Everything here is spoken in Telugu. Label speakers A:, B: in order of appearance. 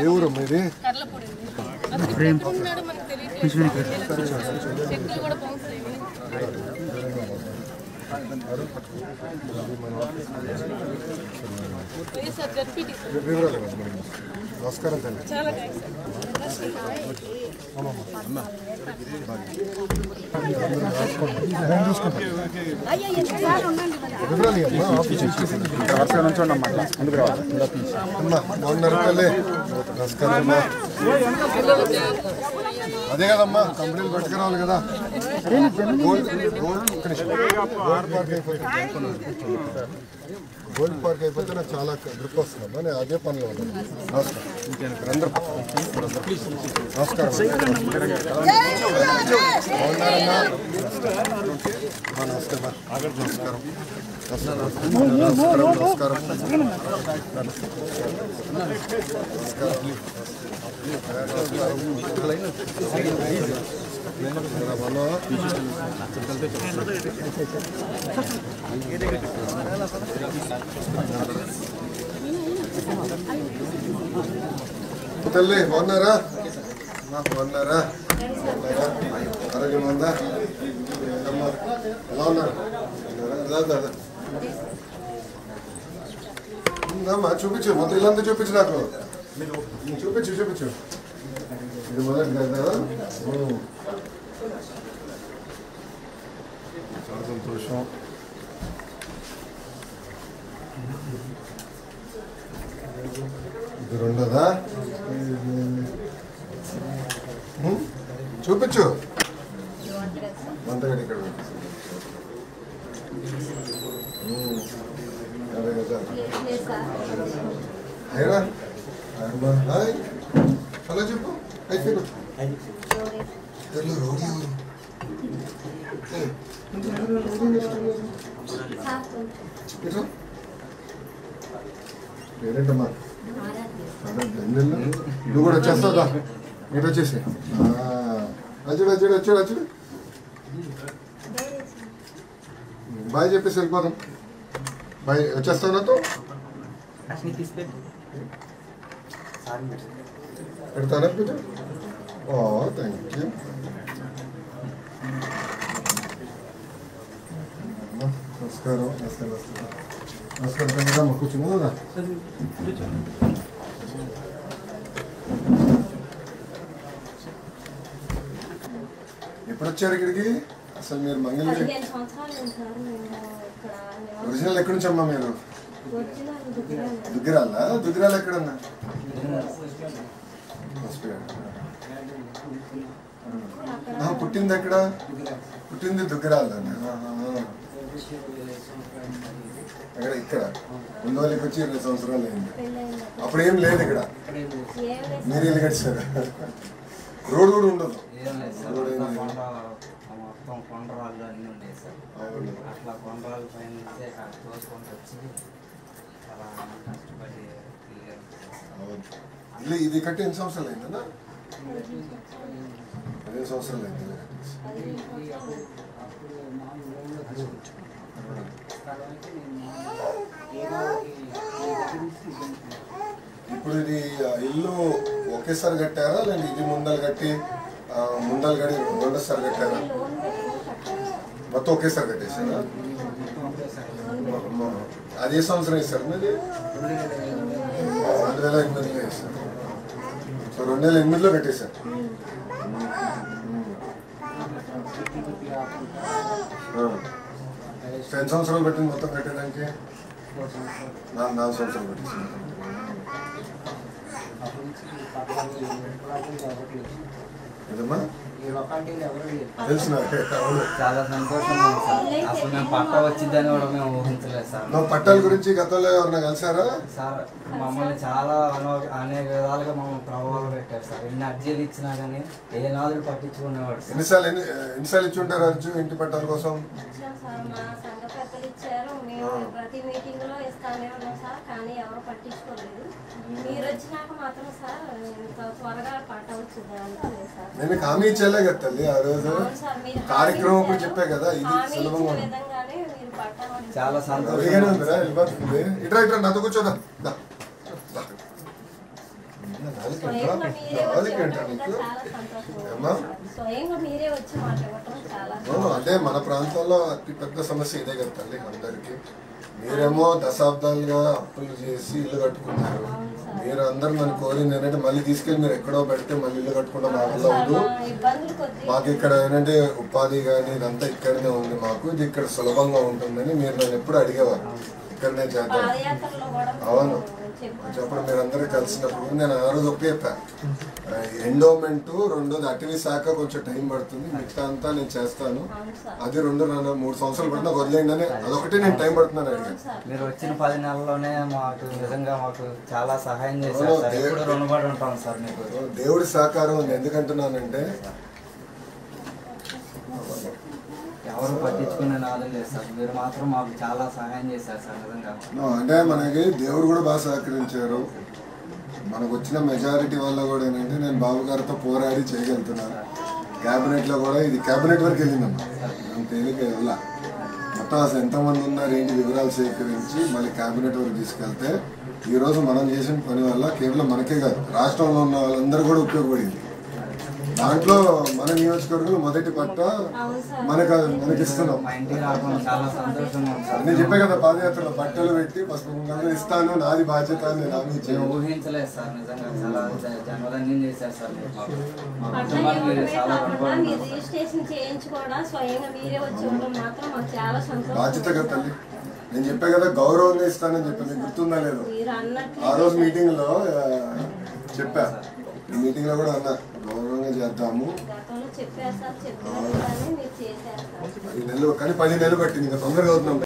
A: ఎవరు మీది నమస్కారం తల్లి. నమస్కారం. అదే కదమ్మా కంపెనీలు పట్టుకురావాలి కదా. గోల్డ్ పార్క్ అయిపోతే నాకు చాలా గ్రిప్ వస్తుందమ్మా. నేను అదే పనిలో ఉన్నాను. నమస్కారం. అందరూ నమస్కారం. తల్లి బాగున్నారా? బాగున్నారా? ఆరోగ్యం ఉందా? ఎలా ఉన్నారు? ఉందమ్మా చూపించు. మొత్తం ఇల్లంతా చూపించు. నాకు చూపించు ఇది మొదటి కదా. చాలా సంతోషం. ఇది రెండోదా? చూపించు. వంటగడి ఇక్కడ హలో చెప్పు. అయితే పేరేంటమ్మా? నువ్వు కూడా వచ్చేస్తావుదా? మీరు వచ్చేసి వచ్చాడు బాయ్ చెప్పేసి వెళ్ళిపోదాం. బాయ్ వచ్చేస్తావు నాతో? పెడతానా పూజ? Thank you. నమస్కారం. నమస్కారం. కూర్చున్నా ఎప్పుడు వచ్చారు ఇక్కడికి? అసలు మీరు మంగళ ఒరిజినల్ ఎక్కడి నుంచి అమ్మా మీరు? దుగ్గిరాలా? దుగ్గిరాలు ఎక్కడన్నా? పుట్టింది ఎక్కడ? పుట్టింది దుగ్గిరాల. ఎక్కడ? ఇక్కడ ముందుకి వచ్చి 20 సంవత్సరాలు అయింది. అప్పుడు ఏం లేదు ఇక్కడ. మీరు ఇల్లు కట్టారు. రోడ్ కూడా ఉండదు. ఇది కట్టి ఎన్ని సంవత్సరాలు అయిందన్నా? 15 సంవత్సరాలు అయింది. ఇప్పుడు ఇది ఇల్లు ఒకేసారి కట్టారా లేదా ఇది ముందలు కట్టి రెండోసారి కట్టారా? మొత్తం ఒకేసారి కట్టేశారా? అది ఏ సంవత్సరం వేశారు? 2008లో వేశారు. సో 2008లో కట్టేశారు. ఎన్ని సంవత్సరాలు పెట్టింది మొత్తం కట్టడానికి? 4 సంవత్సరాలు పెట్టేసింది.
B: చాలా సంతోషంగా ఉంది సార్. అసలు మేము పట్టా వచ్చిందని కూడా మేము ఊహించలేదు సార్.
A: పట్టాల గురించి గతంలో ఎవరన్నా కలిసారా
B: సార్? మమ్మల్ని చాలా అనేక విధాలుగా మమ్మల్ని ప్రభావం పెట్టారు సార్. ఎన్ని అర్జీలు ఇచ్చినా కానీ ఏ నాదులు పట్టించుకునేవాడు.
A: ఎన్నిసార్లు ఇచ్చి ఉంటారు అర్జీ ఇంటి పట్టాల కోసం?
C: ప్రతి మీటింగ్ లో ఇస్తానే ఉన్నాం సార్, కానీ ఎవరు పట్టించుకోలేదు. మీరు వచ్చినాక మాత్రం సార్ త్వరగా పట్ట వచ్చింది అనుకోలేదు సార్.
A: నేను హామీ ఇచ్చేలే కదా తల్లి ఆ రోజు కార్యక్రమం చెప్పే కదా. ఇది సులభంగా
C: విధంగానే మీరు పట్ట
B: చాలా సంతోషం.
A: రవిగానే ఉందిరా వెళ్ళిపోతుంది. ఇట్రా ఇట్రా నాతో కూర్చోదా.
C: స్వయంగా మీరే వచ్చి ఇవ్వడం ఇంకా చాలా సంతోషంగా ఉంది సార్. స్వయంగా మీరే వచ్చి మాకు ఇవ్వడం చాలా
A: అంటే మన ప్రాంతంలో అతి పెద్ద సమస్య ఇదే కదా తల్లి అందరికి. మీరేమో దశాబ్దాలుగా అప్పులు చేసి ఇల్లు కట్టుకున్నారు. మీరు అందరు నన్ను కోరింది ఏంటంటే మళ్ళీ తీసుకెళ్ళి మీరు ఎక్కడో పెడితే మళ్ళీ ఇల్లు కట్టుకుంటాం మా వల్ల వద్దు.
C: ఇబ్బందులు కొద్ది
A: మాకు ఇక్కడ ఏంటంటే ఉపాధి కానీ ఇదంతా ఇక్కడనే ఉంది, మాకు ఇది ఇక్కడ సులభంగా ఉంటుందని మీరు నన్ను ఎప్పుడు అడిగేవారు. ఇక్కడనే చేద్దాం.
C: పాదయాత్రలో కూడా
A: అవును
C: చెప్పారు.
A: చెప్పడం మీరు అందరూ కలిసినప్పుడు నేను ఆ రోజు ఒకే చెప్పాను. ఎండోమెంట్ రెండోది అటవీ శాఖ కొంచెం టైం పడుతుంది, మిగతా అంతా నేను చేస్తాను.
C: అవును సార్.
A: అది 3 సంవత్సరాలు పడినా వదిలేయండి అని అదొకటి నేను టైం పడుతున్నాను అడిగాను.
B: మీరు వచ్చిన 10 నెలల్లోనే మాకు నిజంగా మాకు చాలా సహాయం చేశారు సార్. ఎప్పుడు రుణపడి ఉంటాం సార్ మీకు.
A: దేవుడి సహకారం ఉంది. ఎందుకంటున్నానంటే
B: ఎవరు పట్టించుకునే నాదులు లేదు సార్. మీరు మాత్రం మాకు చాలా సహాయం చేశారు సార్ నిజంగా.
A: అంటే మనకి దేవుడు కూడా బాగా సహకరించారు. మనకు వచ్చిన మెజారిటీ వల్ల కూడా ఏంటంటే నేను బాబు గారితో పోరాడి చేయగలుగుతున్నాను. క్యాబినెట్లో కూడా ఇది క్యాబినెట్ వరకు వెళ్ళిందమ్మా. నేను తేలిక వెళ్ళా. మొత్తం అసలు ఎంతమంది ఉన్నారు ఏంటి వివరాలు సేకరించి మళ్ళీ క్యాబినెట్ వరకు తీసుకెళ్తే ఈరోజు మనం చేసిన పని వల్ల కేవలం మనకే కాదు రాష్ట్రంలో ఉన్న వాళ్ళందరూ కూడా ఉపయోగపడింది. దాంట్లో మన నియోజకవర్గంలో మొదటి పట్ట మనకి ఇస్తున్నాం.
B: మా ఇంటికి రావడం చాలా సంతోషంగా ఉంది సార్.
A: నేను చెప్పే కదా పాదయాత్రలో బట్టలు పెట్టి పసుపు ఇస్తాను, నాది బాధ్యత అని నేను హామీ ఇచ్చాను.
B: మేము ఊహించలేదు సార్ నిజంగా. చాలా జన్మధన్యం చేశారు సార్ మీరు. మా
C: పట్టా
B: కుటుంబానికి మీరు
C: ఇవ్వడమే
B: చాలా
C: కాకుండా
B: రుణపడి
C: మీరు
B: ఉంటారు.
C: రిజిస్ట్రేషన్ చేయించి కూడా స్వయంగా మీరే వచ్చి ఇవ్వడం మాత్రం మాకు చాలా సంతోషం.
A: బాధ్యత కదా తల్లి. నేను చెప్పే కదా గౌరవంగా ఇస్తానని చెప్పాను. మీకు గుర్తుందా లేదు?
C: మీరు అన్నట్లు
A: ఆ రోజు మీటింగ్ లో చెప్పా. ఈ మీటింగ్ లో కూడా అన్నా గౌరవంగా చేద్దాము.
C: గతంలో చెప్పారు సార్, చెప్పారు కానీ మీరు చేశారు సార్.
A: 10 నెలలు కానీ 10 నెలలు పట్టింది. ఇంకా తొందరగా అవుతున్నాం.